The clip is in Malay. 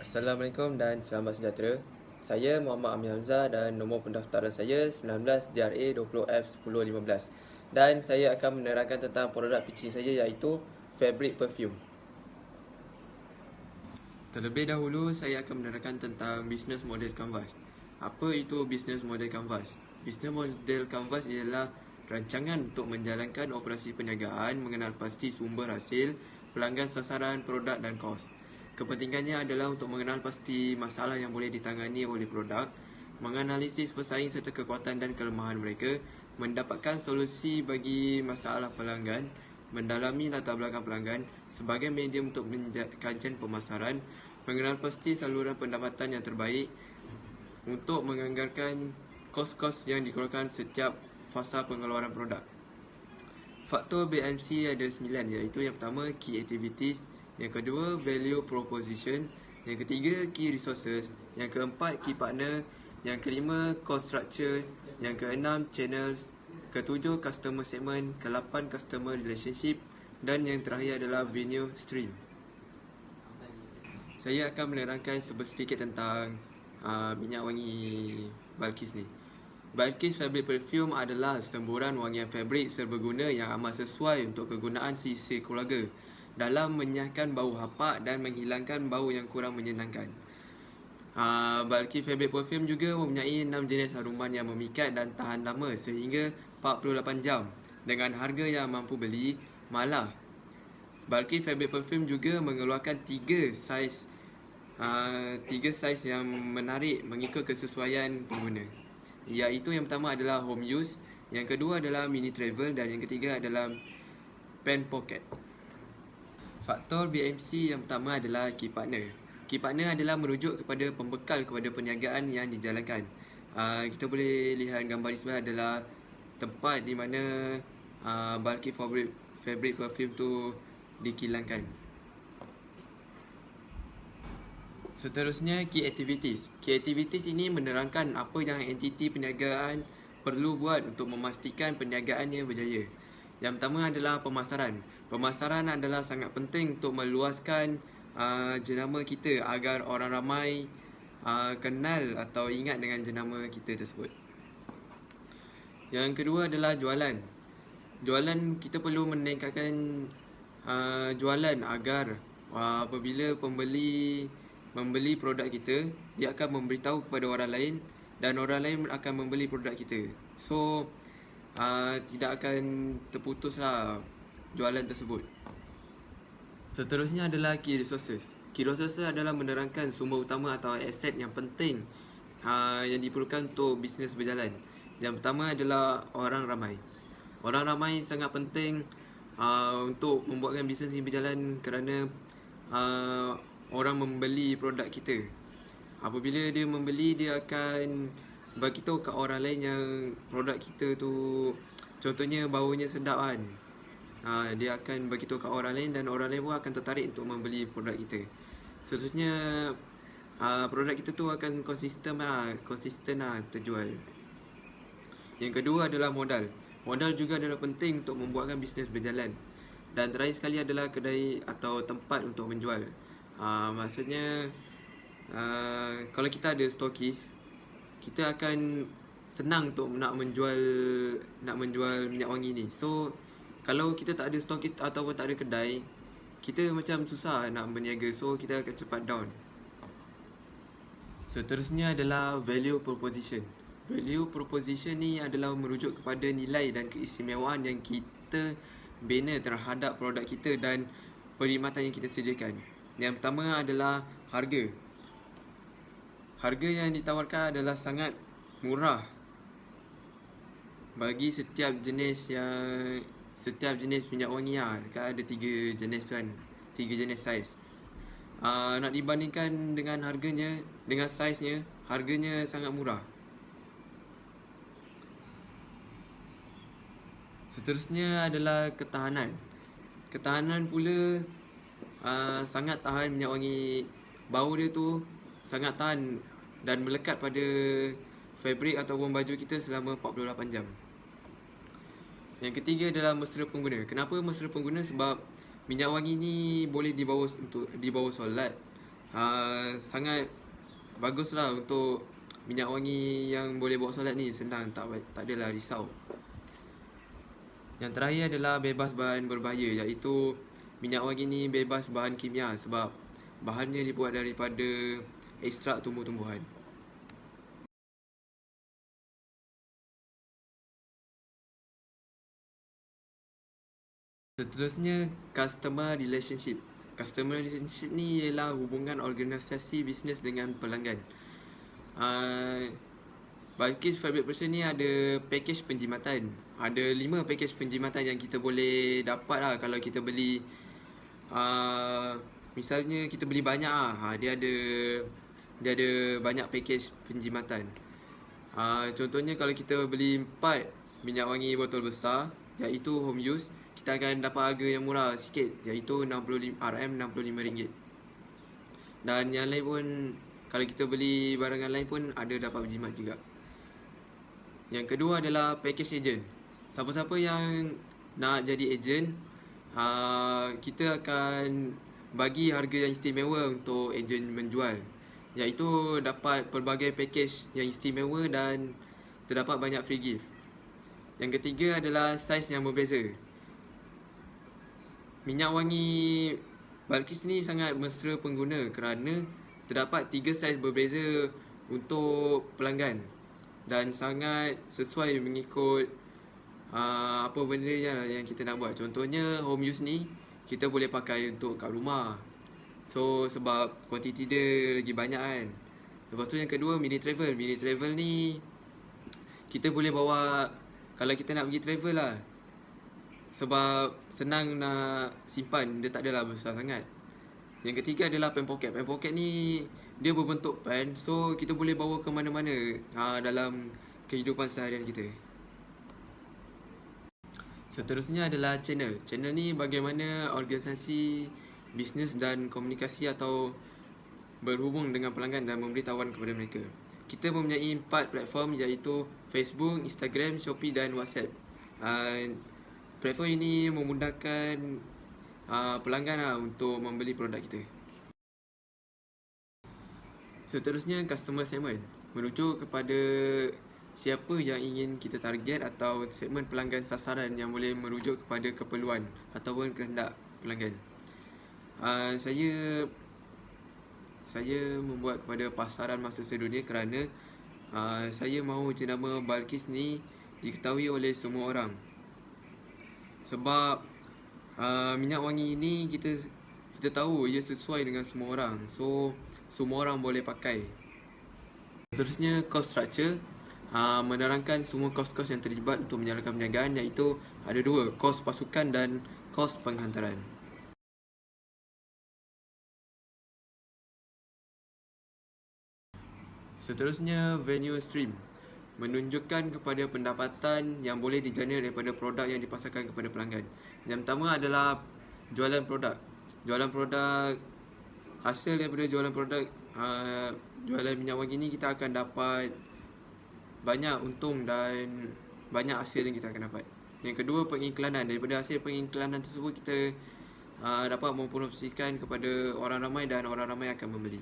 Assalamualaikum dan selamat sejahtera. Saya Muhammad Amir Hamzah dan nombor pendaftaran saya 19 DRA 20F1015. Dan saya akan menerangkan tentang produk pitching saya, iaitu Fabric Perfume. Terlebih dahulu saya akan menerangkan tentang Business Model Canvas. Apa itu Business Model Canvas? Business Model Canvas ialah rancangan untuk menjalankan operasi perniagaan, mengenal pasti sumber hasil, pelanggan sasaran, produk dan kos. Kepentingannya adalah untuk mengenal pasti masalah yang boleh ditangani oleh produk, menganalisis pesaing serta kekuatan dan kelemahan mereka, mendapatkan solusi bagi masalah pelanggan, mendalami latar belakang pelanggan sebagai medium untuk kajian pemasaran, mengenal pasti saluran pendapatan yang terbaik untuk menganggarkan kos-kos yang dikeluarkan setiap fasa pengeluaran produk. Faktor BMC ada 9, iaitu yang pertama Key Activities, yang kedua Value Proposition, yang ketiga Key Resources, yang keempat Key Partner, yang kelima Cost Structure, yang keenam Channels, ketujuh Customer Segment, ke-8 Customer Relationship, dan yang terakhir adalah Venue Stream. Saya akan menerangkan sedikit tentang minyak wangi Balqis ni. Balqis Fabric Perfume adalah semburan wangian fabrik serbaguna yang amat sesuai untuk kegunaan sisi keluarga dalam menyihatkan bau hapak dan menghilangkan bau yang kurang menyenangkan. Balqis Fabric Perfume juga mempunyai 6 jenis haruman yang memikat dan tahan lama sehingga 48 jam dengan harga yang mampu beli. Malah, Balqis Fabric Perfume juga mengeluarkan 3 saiz yang menarik mengikut kesesuaian pengguna, iaitu yang pertama adalah home use, yang kedua adalah mini travel, dan yang ketiga adalah pen pocket. Faktor BMC yang pertama adalah Key Partner. Key Partner adalah merujuk kepada pembekal kepada perniagaan yang dijalankan. Kita boleh lihat gambar di sebelah adalah tempat di mana Balqis Fabric Perfume tu dikilangkan. Seterusnya, Key Activities. Key Activities ini menerangkan apa yang entiti perniagaan perlu buat untuk memastikan perniagaannya berjaya. Yang pertama adalah pemasaran. Pemasaran adalah sangat penting untuk meluaskan jenama kita agar orang ramai kenal atau ingat dengan jenama kita tersebut. Yang kedua adalah jualan. Jualan, kita perlu meningkatkan jualan agar apabila pembeli membeli produk kita, dia akan memberitahu kepada orang lain dan orang lain akan membeli produk kita. So tidak akan terputuslah jualan tersebut. Seterusnya adalah Key Resources. Key Resources adalah menerangkan sumber utama atau aset yang penting yang diperlukan untuk bisnes berjalan. Yang pertama adalah orang ramai. Orang ramai sangat penting untuk membuatkan bisnes ini berjalan kerana orang membeli produk kita. Apabila dia membeli, dia akan bagi tahu ke orang lain yang produk kita tu contohnya baunya sedap kan. Dia akan bagi tahu ke orang lain dan orang lain pun akan tertarik untuk membeli produk kita. Seterusnya, produk kita tu akan konsisten terjual. Yang kedua adalah modal. Modal juga adalah penting untuk membuatkan bisnes berjalan. Dan terakhir sekali adalah kedai atau tempat untuk menjual. Maksudnya kalau kita ada stokis, kita akan senang untuk nak menjual minyak wangi ni. So kalau kita tak ada stokis ataupun tak ada kedai, kita macam susah nak berniaga. So kita akan cepat down. Seterusnya adalah Value Proposition. Value Proposition ni adalah merujuk kepada nilai dan keistimewaan yang kita bina terhadap produk kita dan perkhidmatan yang kita sediakan. Yang pertama adalah harga. Harga yang ditawarkan adalah sangat murah bagi setiap jenis minyak wangi kan ada 3 jenis tu kan, 3 jenis saiz. Nak dibandingkan dengan harganya, dengan saiznya, harganya sangat murah. Seterusnya adalah ketahanan. Ketahanan pula sangat tahan minyak wangi. Bau dia tu sangat tahan dan melekat pada fabrik ataupun baju kita selama 48 jam. Yang ketiga adalah mesra pengguna. Kenapa mesra pengguna? Sebab minyak wangi ni boleh dibawa solat, Sangat baguslah untuk minyak wangi yang boleh bawa solat ni. Senang, tak adalah risau. Yang terakhir adalah bebas bahan berbahaya, iaitu minyak wangi ni bebas bahan kimia sebab bahannya dibuat daripada ekstrak tumbuh-tumbuhan. Seterusnya, customer relationship. Customer relationship ni ialah hubungan organisasi bisnes dengan pelanggan. Balqis Fabric Person ni ada package penjimatan. Ada 5 package penjimatan yang kita boleh dapat lah kalau kita beli. Misalnya kita beli banyak dia ada banyak package penjimatan. Contohnya kalau kita beli 4 minyak wangi botol besar, iaitu home use, kita akan dapat harga yang murah sikit, iaitu RM65. Dan yang lain pun, kalau kita beli barangan lain pun ada dapat berjimat juga. Yang kedua adalah package agent. Siapa-siapa yang nak jadi agent, kita akan bagi harga yang istimewa untuk agent menjual, iaitu dapat pelbagai package yang istimewa dan terdapat banyak free gift. Yang ketiga adalah saiz yang berbeza. Minyak wangi Balqis ni sangat mesra pengguna kerana terdapat 3 saiz berbeza untuk pelanggan dan sangat sesuai mengikut apa benda yang kita nak buat. Contohnya home use ni kita boleh pakai untuk kat rumah, so sebab kuantiti dia lagi banyak kan. Lepas tu yang kedua, mini travel. Mini travel ni kita boleh bawa kalau kita nak pergi travel lah, sebab senang nak simpan, dia tak adalah besar sangat. Yang ketiga adalah pen pocket. Pen pocket ni dia berbentuk pen, so kita boleh bawa ke mana-mana dalam kehidupan seharian kita. Seterusnya adalah channel. Channel ni bagaimana organisasi bisnes dan komunikasi atau berhubung dengan pelanggan dan memberitahuan kepada mereka. Kita mempunyai 4 platform, iaitu Facebook, Instagram, Shopee dan WhatsApp. Platform ini memudahkan pelanggan untuk membeli produk kita. Seterusnya, customer segment merujuk kepada siapa yang ingin kita target atau segmen pelanggan sasaran yang boleh merujuk kepada keperluan ataupun kehendak pelanggan. Saya membuat kepada pasaran masa sedunia kerana saya mahu jenama Balqis ni diketahui oleh semua orang. Sebab minyak wangi ini kita tahu ia sesuai dengan semua orang, so semua orang boleh pakai. Seterusnya, cost structure menerangkan semua kos-kos yang terlibat untuk menjalankan perniagaan, iaitu ada 2, kos pasukan dan kos penghantaran. Seterusnya, value stream menunjukkan kepada pendapatan yang boleh dijana daripada produk yang dipasarkan kepada pelanggan. Yang pertama adalah jualan produk. Jualan produk, hasil daripada jualan produk jualan minyak wangi ni kita akan dapat banyak untung dan banyak hasil yang kita akan dapat. Yang kedua, pengiklanan. Daripada hasil pengiklanan tersebut kita dapat mempromosikan kepada orang ramai dan orang ramai akan membeli.